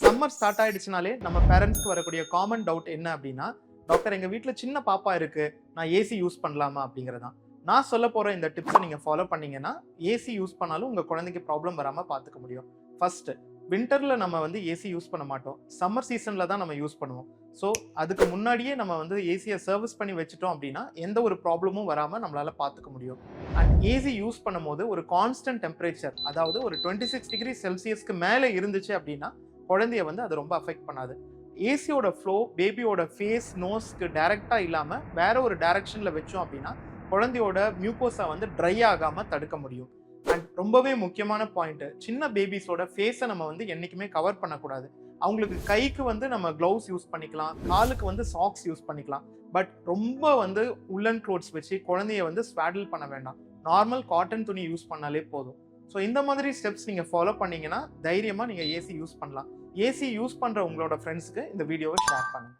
Summer start ஆயிடுச்சுனாலே நம்ம பேரண்ட்ஸ்க்கு வரக்கூடிய காமன் டவுட் என்ன அப்படின்னா, டாக்டர் எங்க வீட்ல சின்ன பாப்பா இருக்கு, நான் ஏசி யூஸ் பண்ணலாமா அப்படிங்கிறதான். நான் சொல்ல போற இந்த டிப்ஸை நீங்க ஃபாலோ பண்ணீங்கன்னா, ஏசி யூஸ் பண்ணாலும் உங்க குழந்தைக்கு ப்ராப்ளம் வராம பார்த்துக்க முடியும். ஃபர்ஸ்ட், வின்டர்ல நம்ம வந்து ஏசி யூஸ் பண்ண மாட்டோம். சம்மர் சீசன்ல தான் நம்ம யூஸ் பண்ணுவோம். ஸோ அதுக்கு முன்னாடியே நம்ம வந்து ஏசியை சர்வீஸ் பண்ணி வச்சுட்டோம் அப்படின்னா எந்த ஒரு ப்ராப்ளமும் வராம நம்மளால பார்த்துக்க முடியும். அண்ட் ஏசி யூஸ் பண்ணும்போது ஒரு கான்ஸ்டன்ட் டெம்பரேச்சர், அதாவது ஒரு 26 டிகிரி செல்சியஸ்க்கு மேலே இருந்துச்சு அப்படின்னா குழந்தைய வந்து அது ரொம்ப அஃபெக்ட் பண்ணாது. ஏசியோட ஃப்ளோ பேபியோட ஃபேஸ் நோஸ்க்கு டைரக்டா இல்லாம வேற ஒரு டைரக்ஷன்ல வச்சோம் அப்படின்னா குழந்தையோட மியூக்கோஸா வந்து ட்ரை ஆகாம தடுக்க முடியும். அண்ட் ரொம்பவே முக்கியமான பாயிண்ட், சின்ன பேபிஸோட ஃபேஸை நம்ம வந்து என்னைக்குமே கவர் பண்ணக்கூடாது. அவங்களுக்கு கைக்கு வந்து நம்ம க்ளவுஸ் யூஸ் பண்ணிக்கலாம், காலுக்கு வந்து சாக்ஸ் யூஸ் பண்ணிக்கலாம். பட் ரொம்ப வந்து உள்ளன் க்ளோத்ஸ் வச்சு குழந்தைய வந்து ஸ்வாடில் பண்ண வேண்டாம். நார்மல் காட்டன் துணி யூஸ் பண்ணாலே போதும். ஸோ இந்த மாதிரி ஸ்டெப்ஸ் நீங்கள் ஃபாலோ பண்ணீங்கன்னா தைரியமாக நீங்கள் ஏசி யூஸ் பண்ணலாம். ஏசி யூஸ் பண்ணுற உங்களோட ஃப்ரெண்ட்ஸ்க்கு இந்த வீடியோவை ஷேர் பண்ணுங்க.